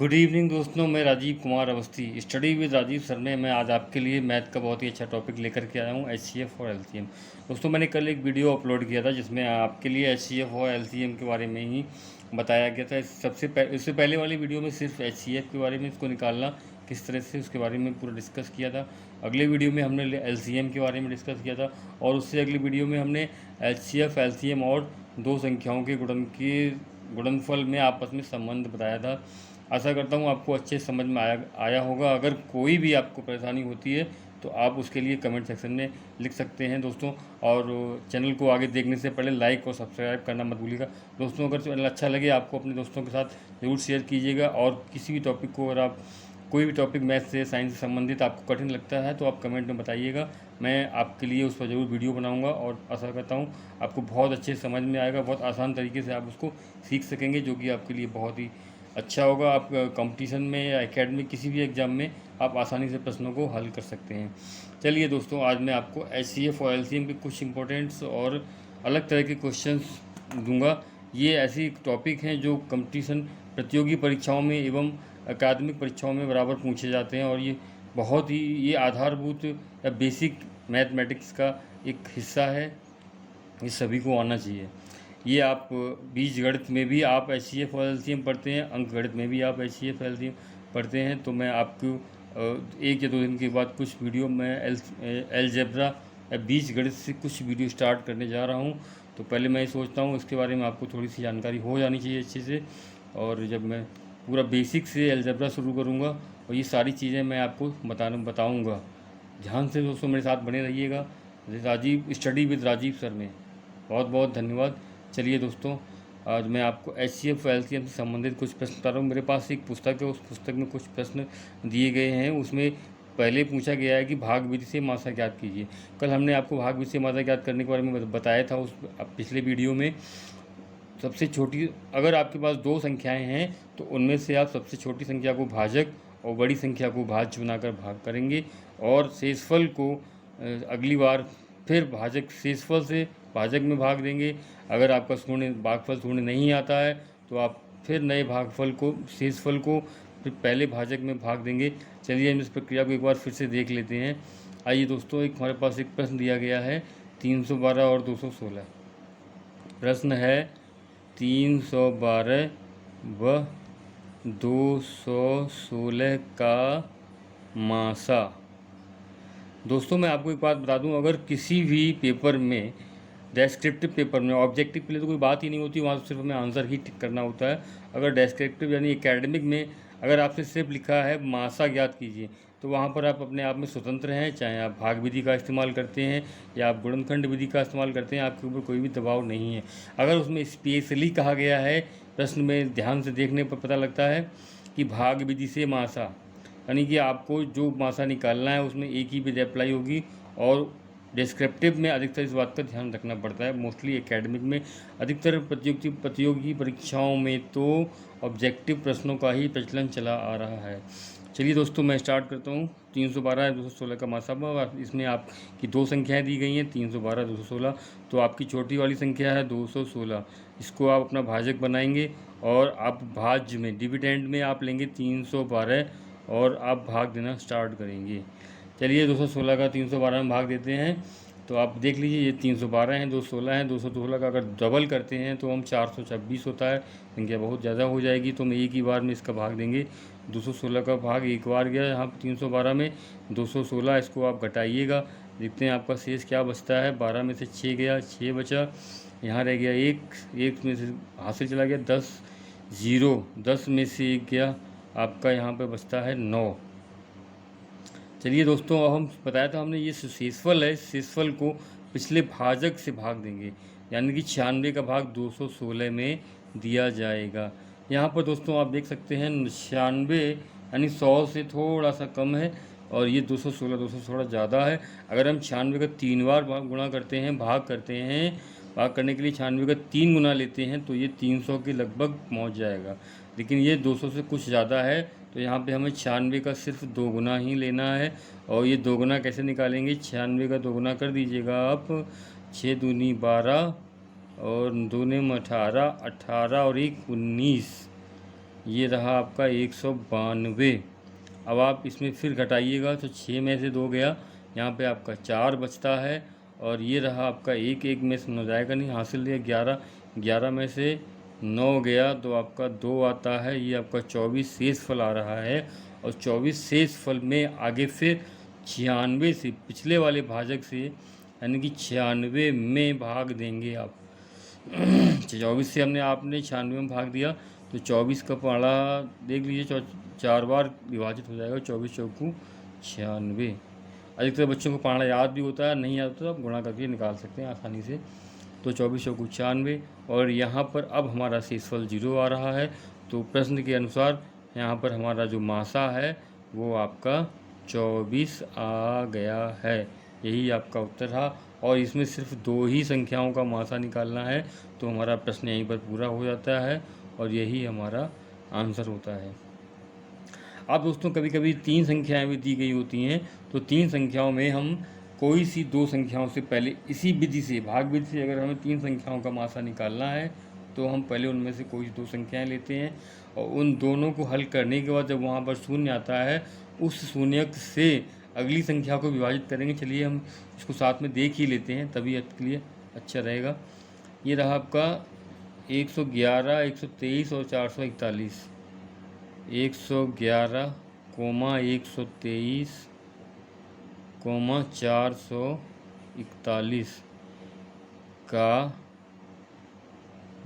Good evening दोस्तों, मैं Rajiv Kumar Awasthi study with Rajiv sir में मैं आज आपके लिए मैथ का बहुत ही अच्छा टॉपिक लेकर के आया हूँ, एचसीएफ और एलसीएम। दोस्तों, मैंने कल एक वीडियो अपलोड किया था जिसमें आपके लिए एचसीएफ और एलसीएम के बारे में ही बताया गया था। इससे पहले वाली वीडियो में सिर्फ एचसीएफ के बारे में, इसको निकालना किस तरह से, उसके बारे में पूरा डिस्कस किया था। अगले वीडियो में हमने एलसीएम के बारे में डिस्कस किया था और उससे अगली वीडियो में हमने एचसीएफ, एलसीएम और दो संख्याओं के गुणनफल में आपस में संबंध बताया था। आशा करता हूँ आपको अच्छे समझ में आया होगा। अगर कोई भी आपको परेशानी होती है तो आप उसके लिए कमेंट सेक्शन में लिख सकते हैं दोस्तों। और चैनल को आगे देखने से पहले लाइक और सब्सक्राइब करना मत भूलिएगा दोस्तों। अगर चैनल अच्छा लगे आपको अपने दोस्तों के साथ ज़रूर शेयर कीजिएगा। और किसी भी टॉपिक को, अगर आप कोई भी टॉपिक मैथ से, साइंस से संबंधित आपको कठिन लगता है तो आप कमेंट में बताइएगा, मैं आपके लिए उस पर ज़रूर वीडियो बनाऊंगा। और आशा करता हूँ आपको बहुत अच्छे समझ में आएगा, बहुत आसान तरीके से आप उसको सीख सकेंगे, जो कि आपके लिए बहुत ही अच्छा होगा। आप कंपटीशन में या एकेडमिक किसी भी एग्ज़ाम में आप आसानी से प्रश्नों को हल कर सकते हैं। चलिए दोस्तों, आज मैं आपको एचसीएफ और एलसीएम के कुछ इंपॉर्टेंट्स और अलग तरह के क्वेश्चंस दूंगा। ये ऐसी टॉपिक हैं जो कंपटीशन, प्रतियोगी परीक्षाओं में एवं अकादमिक परीक्षाओं में बराबर पूछे जाते हैं। और ये बहुत ही ये आधारभूत या बेसिक मैथमेटिक्स का एक हिस्सा है, ये सभी को आना चाहिए। ये आप बीजगणित में भी आप एचसीएफ और एलसीएम पढ़ते हैं, अंक गणित में भी आप एचसीएफ एलसीएम पढ़ते हैं। तो मैं आपको एक या दो दिन के बाद कुछ वीडियो में अलजेब्रा या बीजगणित से कुछ वीडियो स्टार्ट करने जा रहा हूँ। तो पहले मैं सोचता हूँ इसके बारे में आपको थोड़ी सी जानकारी हो जानी चाहिए अच्छे से। और जब मैं पूरा बेसिक से अलजेब्रा शुरू करूँगा और ये सारी चीज़ें मैं आपको बताऊँगा। ध्यान से दोस्तों मेरे साथ बने रहिएगा Rajiv study with Rajiv sir में। बहुत बहुत धन्यवाद। चलिए दोस्तों, आज मैं आपको एचसीएफ और एलसीएम से संबंधित कुछ प्रश्न बता रहा हूँ। मेरे पास एक पुस्तक है, उस पुस्तक में कुछ प्रश्न दिए गए हैं। उसमें पहले पूछा गया है कि भाग विधि से मात्रा ज्ञात कीजिए। कल हमने आपको भाग विधि से मात्रा ज्ञात करने के बारे में बताया था उस पिछले वीडियो में। सबसे छोटी, अगर आपके पास दो संख्याएं हैं तो उनमें से आप सबसे छोटी संख्या को भाजक और बड़ी संख्या को भाज्य बनाकर भाग करेंगे और शेषफल को अगली बार फिर शेषफल से भाजक में भाग देंगे। अगर आपका भागफल शून्य नहीं आता है तो आप फिर नए भागफल को, शेषफल को फिर पहले भाजक में भाग देंगे। चलिए हम इस प्रक्रिया को एक बार फिर से देख लेते हैं। आइए दोस्तों, हमारे पास एक प्रश्न दिया गया है 312 और 216। प्रश्न है 312 व 216 का मासा। दोस्तों, मैं आपको एक बात बता दूं, अगर किसी भी पेपर में, डेस्क्रिप्टिव पेपर में, ऑब्जेक्टिव के लिए तो कोई बात ही नहीं होती, वहाँ सिर्फ हमें आंसर ही टिक करना होता है। अगर डेस्क्रिप्टिव यानी एकेडमिक में अगर आपसे सिर्फ लिखा है मासा ज्ञात कीजिए, तो वहाँ पर आप अपने आप में स्वतंत्र हैं। चाहे आप भाग विधि का इस्तेमाल करते हैं या आप गुणनखंड विधि का इस्तेमाल करते हैं, आपके ऊपर कोई भी दबाव नहीं है। अगर उसमें स्पेशली कहा गया है, प्रश्न में ध्यान से देखने पर पता लगता है कि भाग विधि से मासा, यानी कि आपको जो मासा निकालना है उसमें एक ही विधि अप्लाई होगी। और डिस्क्रिप्टिव में अधिकतर इस बात का ध्यान रखना पड़ता है। मोस्टली एकेडमिक में, अधिकतर प्रतियोगी परीक्षाओं में तो ऑब्जेक्टिव प्रश्नों का ही प्रचलन चला आ रहा है। चलिए दोस्तों, मैं स्टार्ट करता हूँ। 312 216 का मासा। इसमें आपकी दो संख्याएं दी गई हैं, 312 216। तो आपकी छोटी वाली संख्या है 216, इसको आप अपना भाजक बनाएंगे और आप भाज्य में, डिविडेंड में आप लेंगे 312 और आप भाग देना स्टार्ट करेंगे। चलिए 216 का 312 में भाग देते हैं। तो आप देख लीजिए, ये 312 है, 216 है। 216 का अगर डबल करते हैं तो हम 426 होता है, संख्या बहुत ज़्यादा हो जाएगी, तो हम एक ही बार में इसका भाग देंगे। 216 का भाग एक बार गया यहाँ 312 में, 216 इसको आप घटाइएगा, देखते हैं आपका शेष क्या बचता है। 12 में से 6 गया, 6 बचा, यहाँ रह गया एक में से हासिल चला गया 10, 10 में से 1 गया, आपका यहाँ पे बचता है 9। चलिए दोस्तों, अब हम बताया था हमने, ये शेषफल है, शेषफल को पिछले भाजक से भाग देंगे, यानी कि 96 का भाग 216 में दिया जाएगा। यहाँ पर दोस्तों आप देख सकते हैं 96 यानी 100 से थोड़ा सा कम है और ये 216 थोड़ा ज़्यादा है। अगर हम 96 का 3 बार गुणा करते हैं, भाग करने के लिए 96 का 3 गुना लेते हैं तो ये 300 के लगभग पहुँच जाएगा। लेकिन ये 200 से कुछ ज़्यादा है, तो यहाँ पे हमें 96 का सिर्फ 2 गुना ही लेना है। और ये 2 गुना कैसे निकालेंगे? 96 का 2 गुना कर दीजिएगा आप, 6 दूनी 12 और 2 में 18, 18 और 1 19, ये रहा आपका 192। अब आप इसमें फिर घटाइएगा तो 6 में से 2 गया, यहाँ पे आपका 4 बचता है, और ये रहा आपका एक में से 9 जाएगा नहीं, हासिल है 11, 11 में से 9 गया तो आपका 2 आता है, ये आपका 24 शेष फल आ रहा है। और 24 शेष फल में आगे फिर 96 से, पिछले वाले भाजक से, यानी कि 96 में भाग देंगे आप। 24 से आपने 96 में भाग दिया तो 24 का पहाड़ा देख लीजिए, 4 बार विभाजित हो जाएगा, 24 चौकू 96। अधिकतर बच्चों को पहाड़ा याद भी होता है, नहीं याद होता तो आप गुणा करके निकाल सकते हैं आसानी से। तो 24 चौकू 96, और यहाँ पर अब हमारा शेषफल 0 आ रहा है। तो प्रश्न के अनुसार यहाँ पर हमारा जो मासा है वो आपका 24 आ गया है। यही आपका उत्तर था, और इसमें सिर्फ 2 ही संख्याओं का मासा निकालना है, तो हमारा प्रश्न यहीं पर पूरा हो जाता है, और यही हमारा आंसर होता है। अब दोस्तों कभी कभी 3 संख्याएं भी दी गई होती हैं, तो 3 संख्याओं में हम कोई सी 2 संख्याओं से पहले इसी विधि से, भाग विधि से, अगर हमें 3 संख्याओं का मासा निकालना है तो हम पहले उनमें से कोई 2 संख्याएं लेते हैं, और उन दोनों को हल करने के बाद जब वहाँ पर शून्य आता है, उस शून्यक से अगली संख्या को विभाजित करेंगे। चलिए हम इसको साथ में देख ही लेते हैं, तभी आपके लिए अच्छा रहेगा। ये रहा आपका 111, 123 और 441। 111, 123, 441 का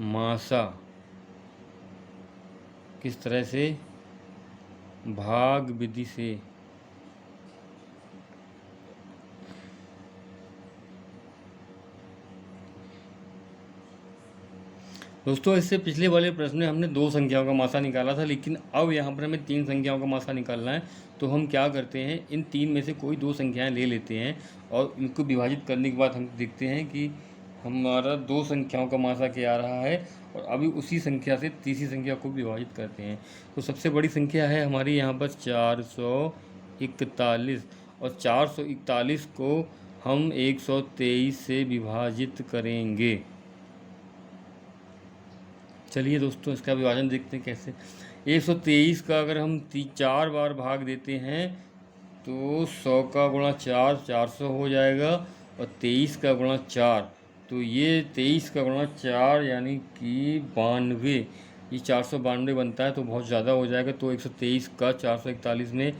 मासा किस तरह से भाग विधि से दोस्तों, इससे पिछले वाले प्रश्न में हमने 2 संख्याओं का मासा निकाला था, लेकिन अब यहाँ पर हमें 3 संख्याओं का मासा निकालना है। तो हम क्या करते हैं, इन 3 में से कोई 2 संख्याएं ले लेते हैं, और इनको विभाजित करने के बाद हम देखते हैं कि हमारा 2 संख्याओं का मासा क्या आ रहा है, और अभी उसी संख्या से तीसरी संख्या को विभाजित करते हैं। तो सबसे बड़ी संख्या है हमारी यहाँ पर 441, और 441 को हम 123 से विभाजित करेंगे। चलिए दोस्तों इसका विभाजन देखते हैं कैसे। 123 का अगर हम 4 बार भाग देते हैं तो 100 का गुणा 4 400 हो जाएगा, और 23 का गुणा 4, तो ये 23 का गुणा 4 यानी कि 92, ये 492 बनता है, तो बहुत ज़्यादा हो जाएगा। तो 123 का 441 में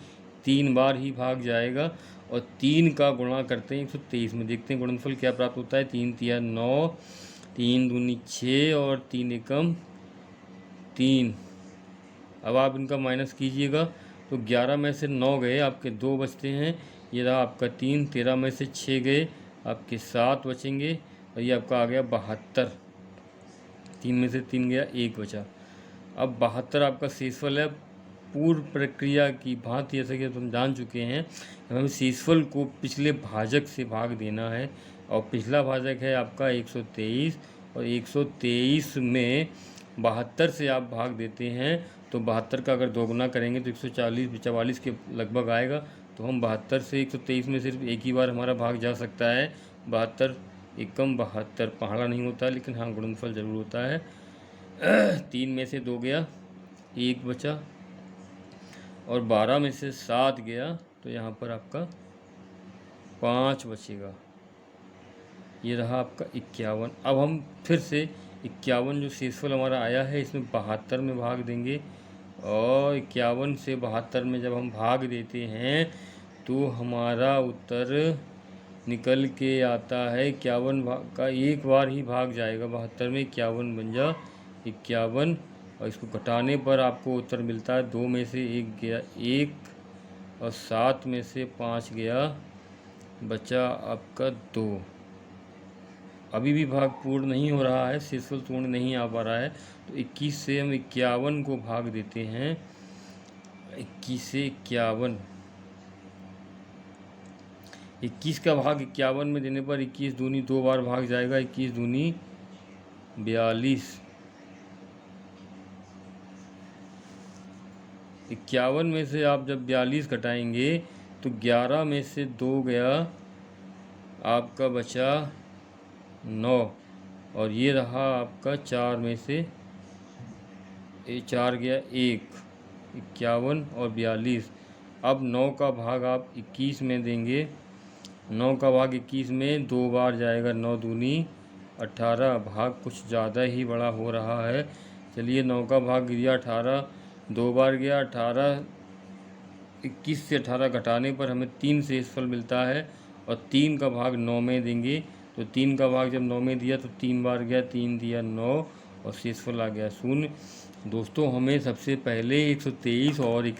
3 बार ही भाग जाएगा, और 3 का गुणा करते हैं 123 में, देखते हैं गुणनफल क्या प्राप्त होता है। 3 तिया 9, 3 दूनी 6, और 3 एकम 3। अब आप इनका माइनस कीजिएगा तो 11 में से 9 गए, आपके 2 बचते हैं। ये रहा आपका 3, 13 में से 6 गए, आपके 7 बचेंगे, और ये आपका आ गया 72। 3 में से 3 गया, 1 बचा। अब 72 आपका शेषफल है। पूर्व प्रक्रिया की भांति जैसे कि हम जान चुके हैं, हमें शेषफल को पिछले भाजक से भाग देना है, और पिछला भाजक है आपका 123, और 123 में 72 से आप भाग देते हैं तो 72 का अगर 2 गुना करेंगे तो 144 के लगभग आएगा। तो हम 72 से 123 में सिर्फ एक ही बार हमारा भाग जा सकता है। 72 एकम 72 पहाड़ा नहीं होता, लेकिन हाँ गुणनफल जरूर होता है। 3 में से 2 गया, 1 बचा, और 12 में से 7 गया, तो यहाँ पर आपका 5 बचेगा। ये रहा आपका 51। अब हम फिर से 51 जो शेषफल हमारा आया है इसमें 72 में भाग देंगे, और 51 से 72 में जब हम भाग देते हैं तो हमारा उत्तर निकल के आता है 51 का 1 बार ही भाग जाएगा 72 में, 51 बन जा 51, और इसको घटाने पर आपको उत्तर मिलता है 2 में से 1 गया 1, और 7 में से 5 गया, बचा आपका 2। अभी भी भाग पूर्ण नहीं हो रहा है, शेषफल पूर्ण नहीं आ पा रहा है, तो 21 से हम 51 को भाग देते हैं। 21 से 51, 21 का भाग 51 में देने पर 21 दूनी 2 बार भाग जाएगा, 21 दूनी 42। 51 में से आप जब 42 घटाएंगे तो 11 में से 2 गया, आपका बचा 9, और ये रहा आपका 4 में से 4 गया 1, 51 और 42। अब 9 का भाग आप 21 में देंगे। 9 का भाग 21 में 2 बार जाएगा, 9 दूनी 18। भाग कुछ ज़्यादा ही बड़ा हो रहा है। चलिए 9 का भाग दिया 18, 2 बार गया 18। 21 से 18 घटाने पर हमें 3 शेषफल मिलता है और 3 का भाग 9 में देंगे। तो 3 का भाग जब 9 में दिया तो 3 बार गया, 3 दिया 9 और शेषफल आ गया 0। दोस्तों हमें सबसे पहले 123 और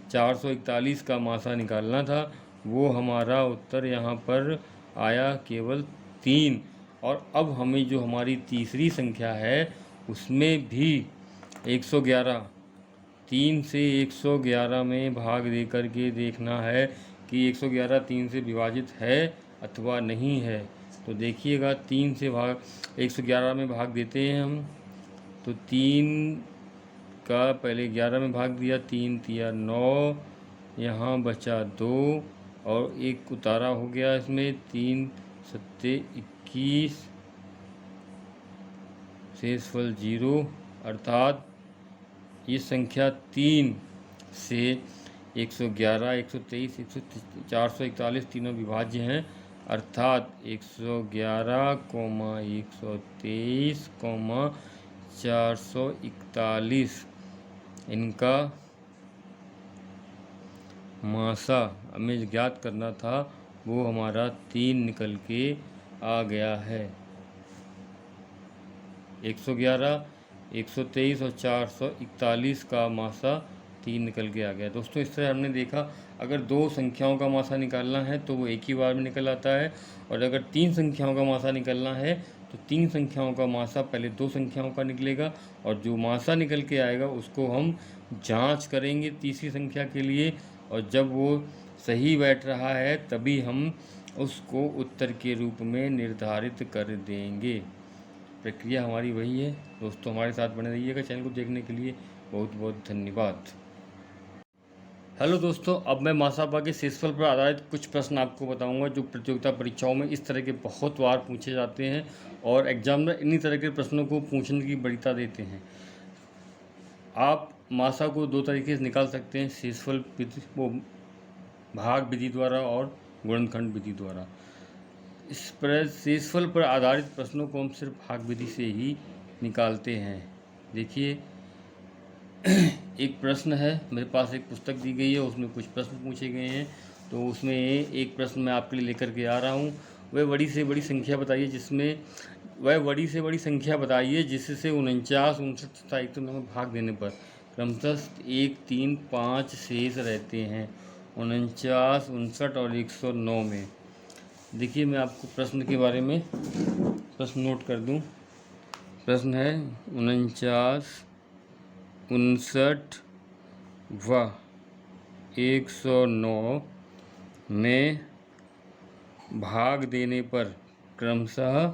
441 का मासा निकालना था। वो हमारा उत्तर यहाँ पर आया केवल 3। और अब हमें जो हमारी तीसरी संख्या है उसमें भी 111, 3 से 111 में भाग दे करके देखना है कि 111 3 से विभाजित है अथवा नहीं है। तो देखिएगा 3 से भाग 111 में भाग देते हैं हम। तो 3 का पहले 11 में भाग दिया, 3 दिया 9, यहाँ बचा 2 और 1 उतारा हो गया इसमें। 3 सत्ते 21, शेषफल 0, अर्थात ये संख्या 3 से 111, 123, 441 तीनों विभाज्य हैं। अर्थात 111, 123, 441 इनका मासा हमें ज्ञात करना था, वो हमारा 3 निकल के आ गया है। 111, 123 और 441 का मासा 3 निकल के आ गया। दोस्तों इस तरह हमने देखा, अगर 2 संख्याओं का मासा निकालना है तो वो एक ही बार में निकल आता है, और अगर 3 संख्याओं का मासा निकलना है तो 3 संख्याओं का मासा पहले 2 संख्याओं का निकलेगा, और जो मासा निकल के आएगा उसको हम जांच करेंगे तीसरी संख्या के लिए, और जब वो सही बैठ रहा है तभी हम उसको उत्तर के रूप में निर्धारित कर देंगे। प्रक्रिया हमारी वही है। दोस्तों हमारे साथ बने रहिएगा। चैनल को देखने के लिए बहुत बहुत धन्यवाद। हेलो दोस्तों, अब मैं मासापा के शेषफल पर आधारित कुछ प्रश्न आपको बताऊंगा जो प्रतियोगिता परीक्षाओं में इस तरह के बहुत बार पूछे जाते हैं, और एग्जामिनर इन्हीं तरह के प्रश्नों को पूछने की वरीयता देते हैं। आप मासा को 2 तरीके से निकाल सकते हैं, शेषफल विधि, वो भाग विधि द्वारा और गुणनखंड विधि द्वारा। इस पर शेषफल पर आधारित प्रश्नों को हम सिर्फ भाग विधि से ही निकालते हैं। देखिए एक प्रश्न है, मेरे पास एक पुस्तक दी गई है, उसमें कुछ प्रश्न पूछे गए हैं। तो उसमें एक प्रश्न मैं आपके लिए लेकर के आ रहा हूँ। वह बड़ी से बड़ी संख्या बताइए जिससे 49, 59 तथा 109 में भाग देने पर क्रमशः 1, 3, 5 शेष रहते हैं 49, 59 और 109 में। देखिए मैं आपको प्रश्न के बारे में प्रश्न नोट कर दूं। प्रश्न है 49, 59 व 109 में भाग देने पर क्रमशः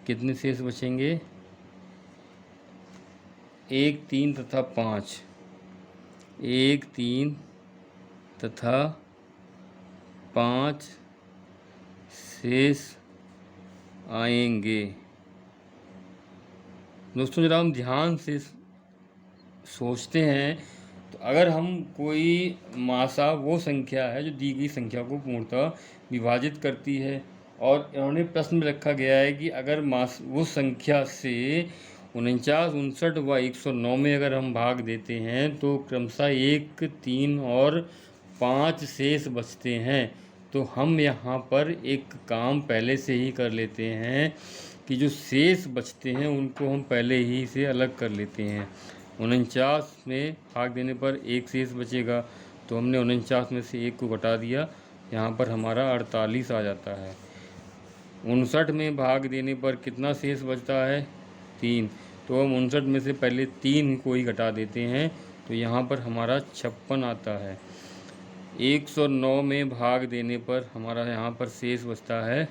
कितने शेष बचेंगे? 1, 3 तथा 5। 1, 3 तथा 5 शेष आएंगे। दोस्तों जरा हम ध्यान से सोचते हैं, तो अगर हम कोई मासा वो संख्या है जो दी गई संख्या को पूर्णतः विभाजित करती है, और इन्होंने प्रश्न में रखा गया है कि अगर वो संख्या से 49, 59 व 109 में अगर हम भाग देते हैं तो क्रमशः 1, 3 और 5 शेष बचते हैं। तो हम यहाँ पर एक काम पहले से ही कर लेते हैं कि जो शेष बचते हैं उनको हम पहले ही से अलग कर लेते हैं। 49 में भाग देने पर 1 शेष बचेगा, तो हमने 49 में से 1 को घटा दिया, यहाँ पर हमारा 48 आ जाता है। 59 में भाग देने पर कितना शेष बचता है? 3। तो हम 59 में से पहले 3 को ही घटा देते हैं, तो यहाँ पर हमारा 56 आता है। 109 में भाग देने पर हमारा यहाँ पर शेष बचता है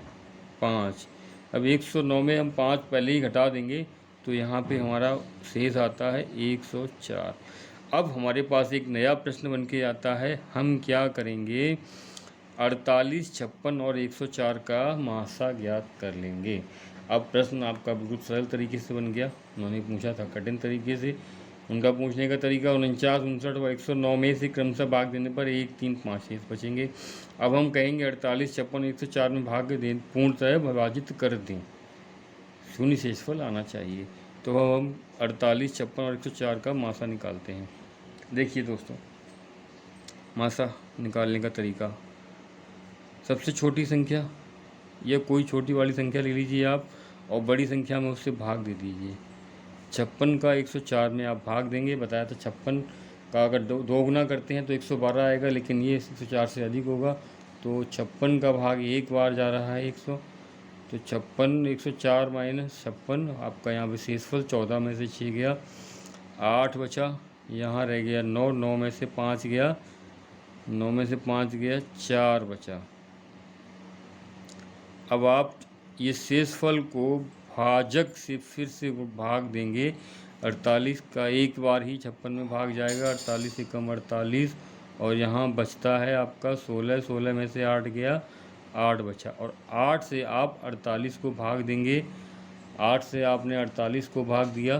5। अब 109 में हम 5 पहले ही घटा देंगे, तो यहाँ पे हमारा शेष आता है 104। अब हमारे पास एक नया प्रश्न बन के आता है, हम क्या करेंगे? 48, 56 और 104 का मासा ज्ञात कर लेंगे। अब प्रश्न आपका बिल्कुल सरल तरीके से बन गया। उन्होंने पूछा था कठिन तरीके से उनका पूछने का तरीका 49, 59 व 109 में से क्रमशः भाग देने पर 1, 3, 5 शेष बचेंगे। अब हम कहेंगे 48, 56, 104 में भाग दें, पूर्णतः विभाजित कर दें, शून्य शेषफल आना चाहिए। तो हम 48, 56 और 104 का मासा निकालते हैं। देखिए दोस्तों, मासा निकालने का तरीका, सबसे छोटी संख्या या कोई छोटी वाली संख्या ले लीजिए आप और बड़ी संख्या में उससे भाग दे दीजिए। 56 का 104 में आप भाग देंगे, बताया था 56 का अगर दो गुना करते हैं तो 112 आएगा, लेकिन ये 104 से अधिक होगा, तो 56 का भाग एक बार जा रहा है 100, तो 56 104 माइनस 56 आपका यहाँ पे शेषफल 14 में से 6 गया, 8 बचा, यहाँ रह गया 9, 9 में से 5 गया, 9 में से 5 गया, 4 बचा। अब आप ये शेषफल को भाजक से फिर से भाग देंगे। 48 का एक बार ही 56 में भाग जाएगा, 48 से कम 48, और यहाँ बचता है आपका 16, 16 में से 8 गया, 8 बचा, और 8 से आप 48 को भाग देंगे। 8 से आपने 48 को भाग दिया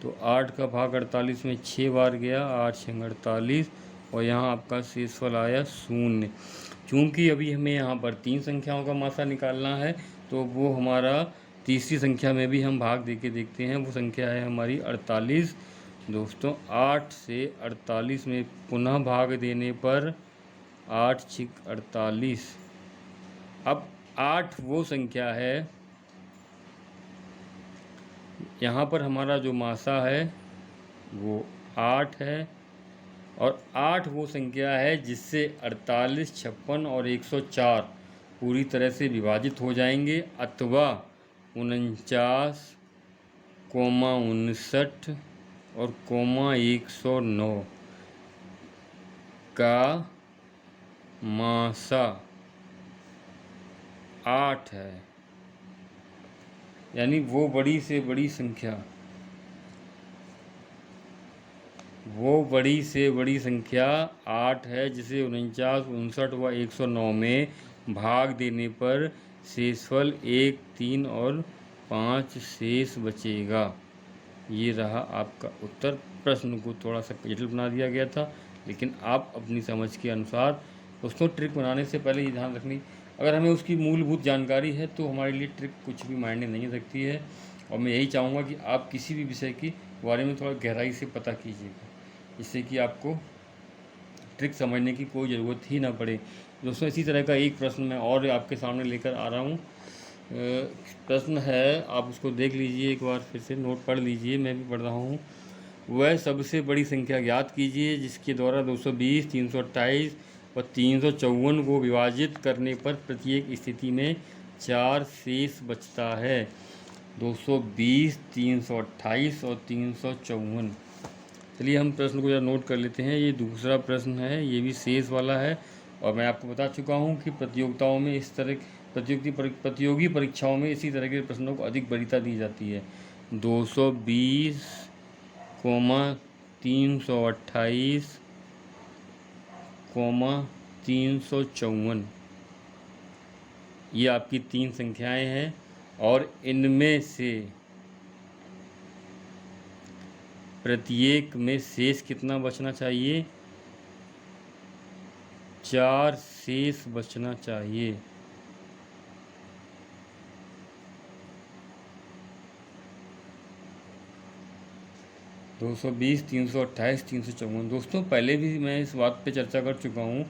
तो 8 का भाग 48 में 6 बार गया, 8 6 48, और यहाँ आपका शेषफल आया 0। चूँकि अभी हमें यहाँ पर 3 संख्याओं का मासा निकालना है, तो वो हमारा तीसरी संख्या में भी हम भाग दे के देखते हैं। वो संख्या है हमारी 48। दोस्तों 8 से 48 में पुनः भाग देने पर 8 6 48। अब 8 वो संख्या है, यहाँ पर हमारा जो मासा है वो 8 है, और 8 वो संख्या है जिससे 48, 56 और 104 पूरी तरह से विभाजित हो जाएंगे, अथवा 49, 59 और 109 का मासा 8 है। यानी वो बड़ी से बड़ी संख्या, वो बड़ी से बड़ी संख्या 8 है जिसे 49, 59 व 109 में भाग देने पर शेषफल 1, 3 और 5 शेष बचेगा। ये रहा आपका उत्तर। प्रश्न को थोड़ा सा जटिल बना दिया गया था, लेकिन आप अपनी समझ के अनुसार उसको ट्रिक बनाने से पहले ये ध्यान रखनी, अगर हमें उसकी मूलभूत जानकारी है तो हमारे लिए ट्रिक कुछ भी मायने नहीं रखती है। और मैं यही चाहूँगा कि आप किसी भी विषय के बारे में थोड़ा गहराई से पता कीजिएगा, जिससे कि आपको ट्रिक समझने की कोई ज़रूरत ही ना पड़े। दोस्तों इसी तरह का एक प्रश्न मैं और आपके सामने लेकर आ रहा हूँ। प्रश्न है, आप उसको देख लीजिए एक बार, फिर से नोट पढ़ लीजिए, मैं भी पढ़ रहा हूँ। वह सबसे बड़ी संख्या ज्ञात कीजिए जिसके द्वारा 220, 328 और 354 को विभाजित करने पर प्रत्येक स्थिति में 4 शेष बचता है। 220, 328 और 354। चलिए हम प्रश्न को जरा नोट कर लेते हैं। ये दूसरा प्रश्न है, ये भी शेष वाला है, और मैं आपको बता चुका हूँ कि प्रतियोगिताओं में इस तरह प्रतियोगी परीक्षाओं में इसी तरह के प्रश्नों को अधिक वरीयता दी जाती है। 220, 328, 354, ये आपकी 3 संख्याएं हैं, और इनमें से प्रत्येक में शेष कितना बचना चाहिए? 4 शेष बचना चाहिए। दो 220, 328, 354। दोस्तों पहले भी मैं इस बात पे चर्चा कर चुका हूँ,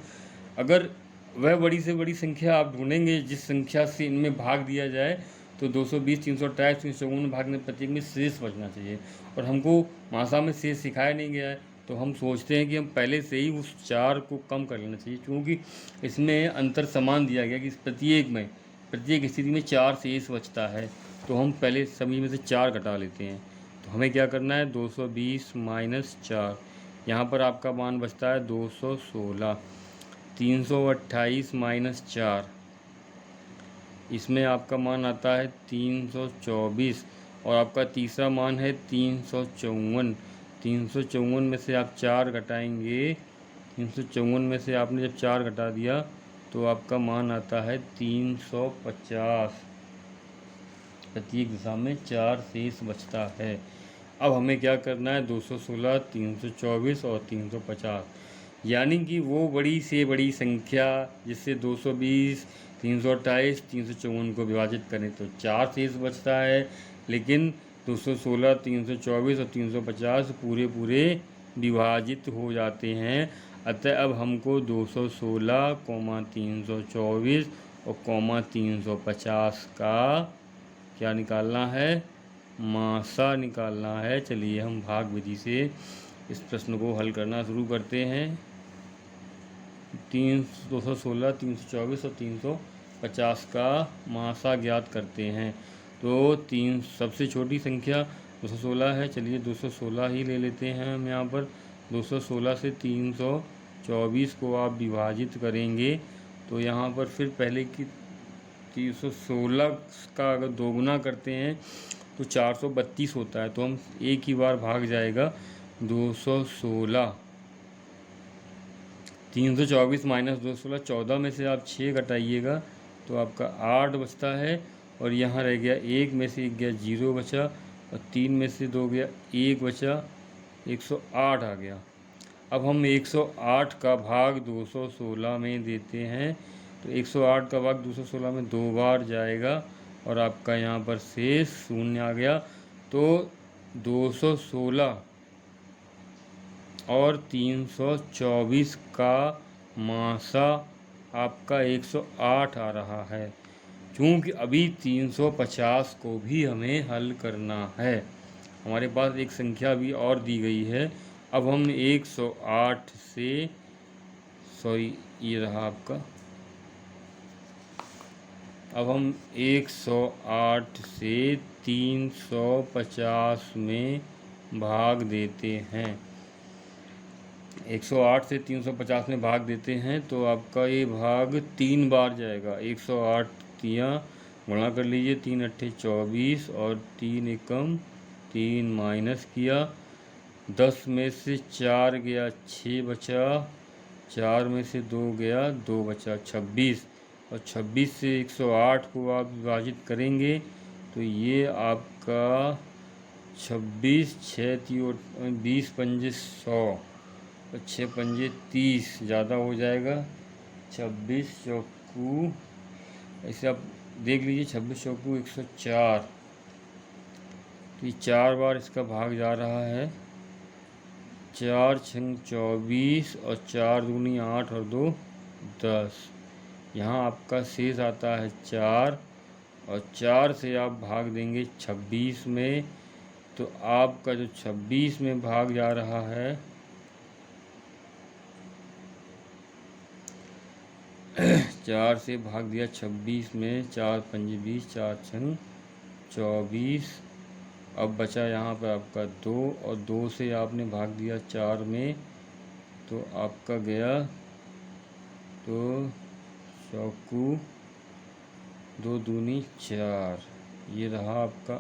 अगर वह बड़ी से बड़ी संख्या आप ढूंढेंगे जिस संख्या से इनमें भाग दिया जाए, तो 220, 328, 354 भाग में प्रत्येक में शेष बचना चाहिए। और हमको मासा में शेष सिखाया नहीं गया है, तो हम सोचते हैं कि हम पहले से ही उस 4 को कम कर लेना चाहिए, क्योंकि इसमें अंतर समान दिया गया कि प्रत्येक स्थिति में 4 शेष बचता है, तो हम पहले सभी में से 4 घटा लेते हैं। तो हमें क्या करना है? 220 माइनस 4, यहाँ पर आपका मान बचता है 216। 328 माइनस 4, इसमें आपका मान आता है 324, और आपका तीसरा मान है 354। 354 में से आप 4 घटाएंगे, 354 में से आपने जब 4 घटा दिया तो आपका मान आता है 350। प्रत्येक दिशा में 4 शेष बचता है। अब हमें क्या करना है, 216, 324 और 350, यानी कि वो बड़ी से बड़ी संख्या जिससे 220, 328, 354 को विभाजित करें तो 4 शेष बचता है, लेकिन 216, 324 और 350 पूरे पूरे विभाजित हो जाते हैं। अतः अब हमको 216, 324 और 350 का क्या निकालना है, मासा निकालना है। चलिए हम भाग विधि से इस प्रश्न को हल करना शुरू करते हैं। 216, 324 और 350 का मासा ज्ञात करते हैं। तो सबसे छोटी संख्या 216 है, चलिए 216 ही ले लेते हैं हम यहाँ पर। 216 से 324 को आप विभाजित करेंगे तो यहाँ पर फिर पहले की 316 का अगर दोगुना करते हैं तो 432 होता है, तो हम एक ही बार भाग जाएगा। 216, 324 माइनस 216, 14 में से आप 6 घटाइएगा तो आपका 8 बचता है, और यहाँ रह गया 1 में से 1 गया 0 बचा, और 3 में से 2 गया 1 बचा, 108 आ गया। अब हम 108 का भाग 216 में देते हैं, तो 108 का भाग 216 में 2 बार जाएगा और आपका यहाँ पर शेष 0 आ गया। तो 216 और 324 का मासा आपका 108 आ रहा है। क्योंकि अभी 350 को भी हमें हल करना है, हमारे पास एक संख्या भी और दी गई है। अब हम 108 से ये रहा आपका, अब हम 108 से 350 में भाग देते हैं। 108 से 350 में भाग देते हैं तो आपका ये भाग 3 बार जाएगा। 108 तियाँ गुणा कर लीजिए, 3 अट्ठे 24 और 3 एकम 3 माइनस किया, 10 में से 4 गया 6 बचा, 4 में से 2 गया 2 बचा 26, और 26 से 108 को आप विभाजित करेंगे तो ये आपका 26, 6 20 पंजे 100 और 6 पंजे 30 ज़्यादा हो जाएगा। 26 चौकू, ऐसे आप देख लीजिए, 26 चौकू 104, तो ये 4 बार इसका भाग जा रहा है। 4 छंग 24 और 4 दूनी 8 और 2 10, यहाँ आपका शेष आता है 4, और 4 से आप भाग देंगे 26 में, तो आपका जो 26 में भाग जा रहा है 4 से भाग दिया 26 में, 4 पंजे 20, 4 छंग 24, अब बचा यहाँ पर आपका 2, और 2 से आपने भाग दिया 4 में तो आपका गया, तो चौकू 2 दूनी 4, ये रहा आपका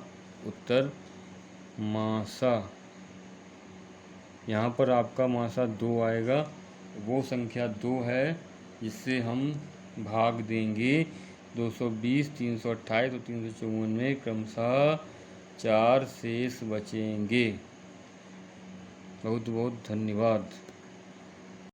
उत्तर मासा। यहाँ पर आपका मासा 2 आएगा, वो संख्या 2 है जिससे हम भाग देंगे 220, 328 और 354 में क्रमशः 4 शेष बचेंगे। बहुत बहुत धन्यवाद।